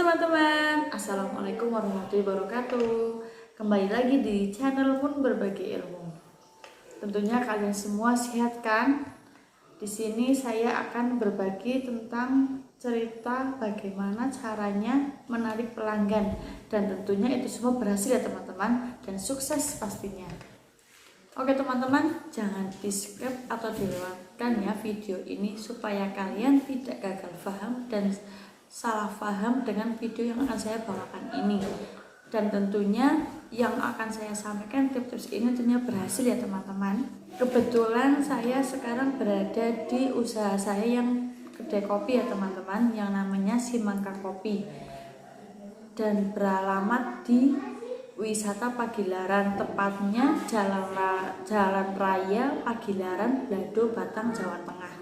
teman-teman, Assalamualaikum warahmatullahi wabarakatuh. Kembali lagi di channel Mun Berbagi Ilmu. Tentunya kalian semua sehat kan? Di sini saya akan berbagi tentang cerita bagaimana caranya menarik pelanggan, dan tentunya itu semua berhasil ya teman-teman, dan sukses pastinya. Oke teman-teman, jangan di skip atau dilewatkan ya video ini supaya kalian tidak gagal paham dan salah paham dengan video yang akan saya bawakan ini. Dan tentunya yang akan saya sampaikan tips-tips ini tentunya berhasil ya teman-teman. Kebetulan saya sekarang berada di usaha saya yang kedai kopi ya teman-teman, yang namanya Simangka Kopi, dan beralamat di Wisata Pagilaran, tepatnya Jalan Raya Pagilaran, Blado, Batang, Jawa Tengah.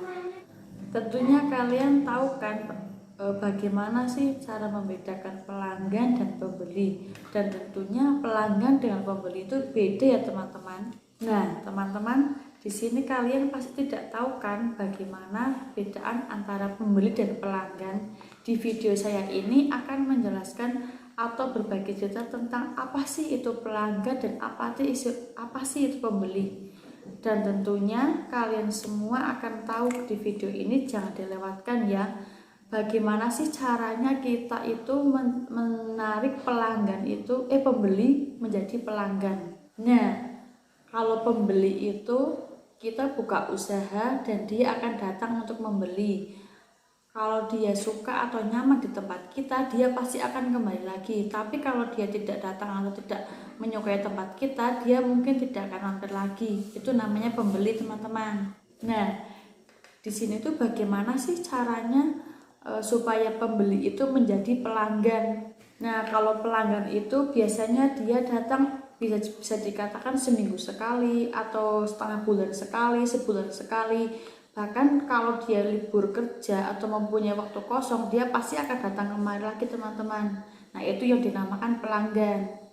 Tentunya kalian tahu kan bagaimana sih cara membedakan pelanggan dan pembeli, dan tentunya pelanggan dengan pembeli itu beda ya teman-teman. Nah teman-teman, di sini kalian pasti tidak tahu kan bagaimana perbedaan antara pembeli dan pelanggan. Di video saya ini akan menjelaskan atau berbagi cerita tentang apa sih itu pelanggan dan apa sih itu pembeli. Dan tentunya kalian semua akan tahu di video ini, jangan dilewatkan ya. Bagaimana sih caranya kita itu menarik pelanggan itu pembeli menjadi pelanggan. Nah, kalau pembeli itu kita buka usaha dan dia akan datang untuk membeli. Kalau dia suka atau nyaman di tempat kita, dia pasti akan kembali lagi. Tapi kalau dia tidak datang atau tidak menyukai tempat kita, dia mungkin tidak akan mampir lagi. Itu namanya pembeli teman-teman. Nah, di sini tuh bagaimana sih caranya supaya pembeli itu menjadi pelanggan. Nah, kalau pelanggan itu biasanya dia datang bisa dikatakan seminggu sekali atau setengah bulan sekali, sebulan sekali. Bahkan kalau dia libur kerja atau mempunyai waktu kosong, dia pasti akan datang kemari lagi teman-teman. Nah, itu yang dinamakan pelanggan.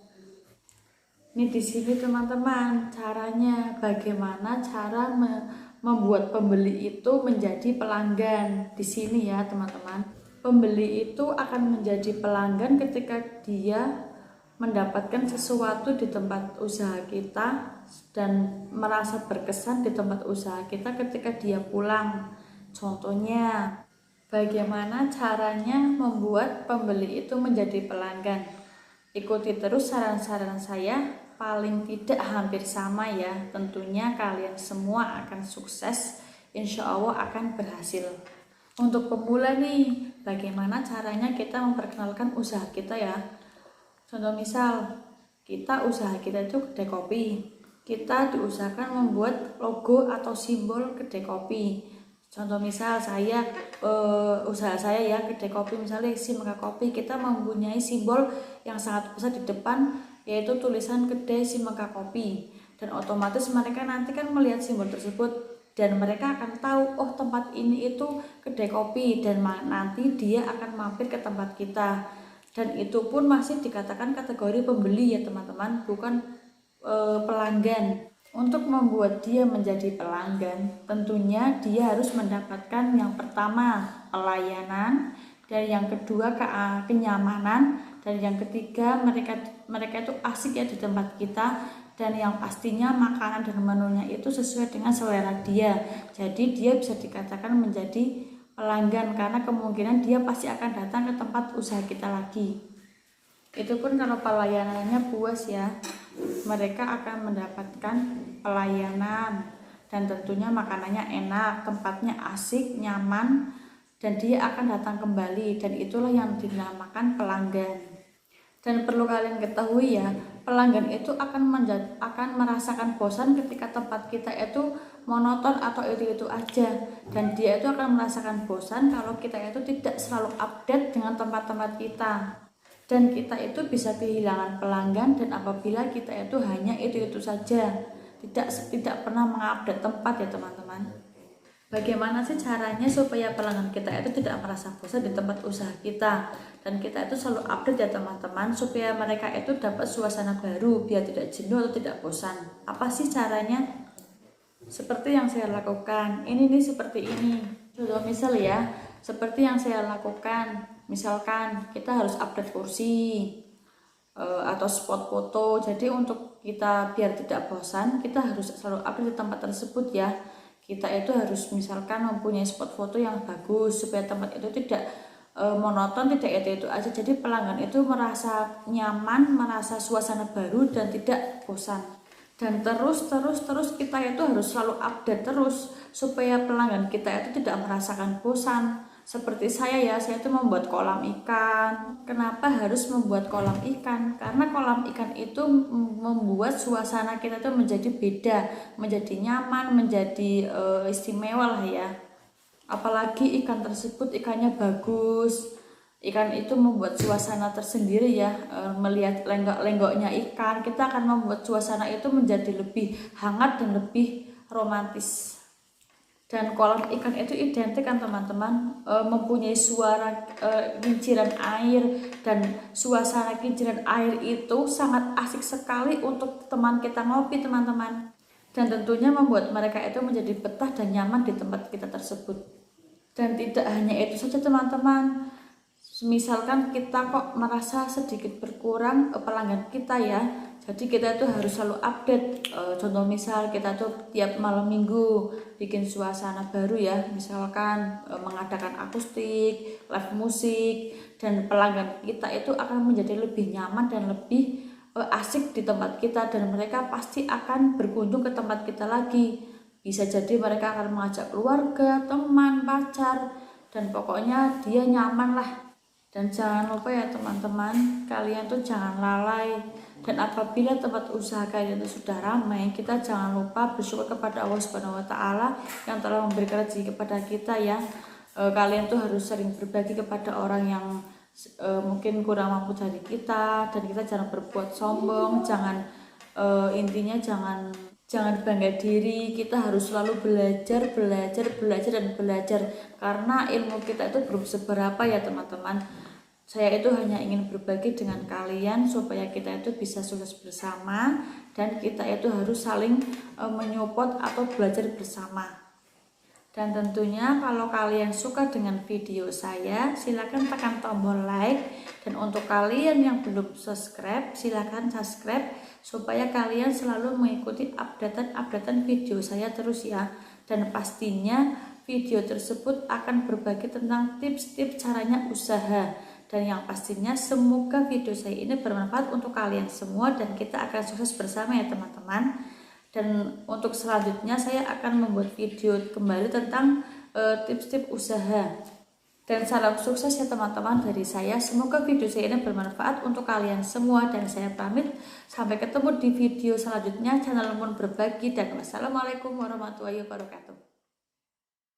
Ini di sini teman-teman, caranya bagaimana cara membuat pembeli itu menjadi pelanggan. Di sini ya teman-teman, pembeli itu akan menjadi pelanggan ketika dia mendapatkan sesuatu di tempat usaha kita dan merasa berkesan di tempat usaha kita ketika dia pulang. Contohnya, bagaimana caranya membuat pembeli itu menjadi pelanggan? Ikuti terus saran-saran saya, paling tidak hampir sama ya. Tentunya kalian semua akan sukses, insya Allah akan berhasil. Untuk pemula nih, bagaimana caranya kita memperkenalkan usaha kita ya? Contoh misal, usaha kita itu kedai kopi. Kita diusahakan membuat logo atau simbol kedai kopi. Contoh misal usaha saya ya kedai kopi, misalnya Simangka Kopi, kita mempunyai simbol yang sangat besar di depan, yaitu tulisan kedai Simangka Kopi. Dan otomatis mereka nanti kan melihat simbol tersebut dan mereka akan tahu, oh tempat ini itu kedai kopi, dan nanti dia akan mampir ke tempat kita. Dan itu pun masih dikatakan kategori pembeli ya teman-teman, bukan pelanggan. Untuk membuat dia menjadi pelanggan, tentunya dia harus mendapatkan yang pertama pelayanan, dan yang kedua kenyamanan, dan yang ketiga mereka itu asik ya di tempat kita, dan yang pastinya makanan dan menunya itu sesuai dengan selera dia. Jadi dia bisa dikatakan menjadi pelanggan karena kemungkinan dia pasti akan datang ke tempat usaha kita lagi. Itu pun kalau pelayanannya puas ya, mereka akan mendapatkan pelayanan dan tentunya makanannya enak, tempatnya asik, nyaman, dan dia akan datang kembali, dan itulah yang dinamakan pelanggan. Dan perlu kalian ketahui ya, pelanggan itu akan merasakan bosan ketika tempat kita itu monoton atau itu aja, dan dia itu akan merasakan bosan kalau kita itu tidak selalu update dengan tempat-tempat kita. Dan kita itu bisa kehilangan pelanggan dan apabila kita itu hanya itu saja, tidak pernah mengupdate tempat ya teman-teman. Bagaimana sih caranya supaya pelanggan kita itu tidak merasa bosan di tempat usaha kita, dan kita itu selalu update ya teman-teman, supaya mereka itu dapat suasana baru biar tidak jenuh atau tidak bosan. Apa sih caranya? Seperti yang saya lakukan ini nih, seperti ini. Contoh misal ya, seperti yang saya lakukan, misalkan kita harus update kursi atau spot foto. Jadi untuk kita biar tidak bosan, kita harus selalu update di tempat tersebut ya. Kita itu harus misalkan mempunyai spot foto yang bagus supaya tempat itu tidak monoton, tidak itu aja. Jadi pelanggan itu merasa nyaman, merasa suasana baru dan tidak bosan. Dan terus kita itu harus selalu update terus supaya pelanggan kita itu tidak merasakan bosan. Seperti saya itu membuat kolam ikan. Kenapa harus membuat kolam ikan? Karena kolam ikan itu membuat suasana kita itu menjadi beda, menjadi nyaman, menjadi istimewa lah ya. Apalagi ikan tersebut ikannya bagus, ikan itu membuat suasana tersendiri ya. Melihat lenggok-lenggoknya ikan, kita akan membuat suasana itu menjadi lebih hangat dan lebih romantis. Dan kolam ikan itu identik kan teman-teman, mempunyai suara kinciran air, dan suasana kinciran air itu sangat asik sekali untuk teman kita ngopi teman-teman. Dan tentunya membuat mereka itu menjadi betah dan nyaman di tempat kita tersebut. Dan tidak hanya itu saja teman-teman, misalkan kita kok merasa sedikit berkurang pelanggan kita ya, jadi kita itu harus selalu update. Contoh misal kita tuh tiap malam minggu bikin suasana baru ya, misalkan mengadakan akustik, live musik, dan pelanggan kita itu akan menjadi lebih nyaman dan lebih asik di tempat kita, dan mereka pasti akan berkunjung ke tempat kita lagi. Bisa jadi mereka akan mengajak keluarga, teman, pacar, dan pokoknya dia nyaman lah. Dan jangan lupa ya teman-teman, kalian tuh jangan lalai. Dan apabila tempat usaha kalian itu sudah ramai, kita jangan lupa bersyukur kepada Allah Subhanahu wa Ta'ala yang telah memberikan rezeki kepada kita ya. Kalian tuh harus sering berbagi kepada orang yang mungkin kurang mampu dari kita, dan kita jangan berbuat sombong, intinya jangan bangga diri. Kita harus selalu belajar karena ilmu kita itu belum seberapa ya teman-teman. Saya itu hanya ingin berbagi dengan kalian supaya kita itu bisa sukses bersama, dan kita itu harus saling menyupport atau belajar bersama. Dan tentunya kalau kalian suka dengan video saya, silakan tekan tombol like, dan untuk kalian yang belum subscribe, silakan subscribe supaya kalian selalu mengikuti updatean video saya terus ya. Dan pastinya video tersebut akan berbagi tentang tips-tips caranya usaha, dan yang pastinya semoga video saya ini bermanfaat untuk kalian semua, dan kita akan sukses bersama ya teman-teman. Dan untuk selanjutnya saya akan membuat video kembali tentang tips-tips usaha. Dan salam sukses ya teman-teman dari saya. Semoga video saya ini bermanfaat untuk kalian semua, dan saya pamit. Sampai ketemu di video selanjutnya. Channel Mun Berbagi, dan wassalamualaikum warahmatullahi wabarakatuh.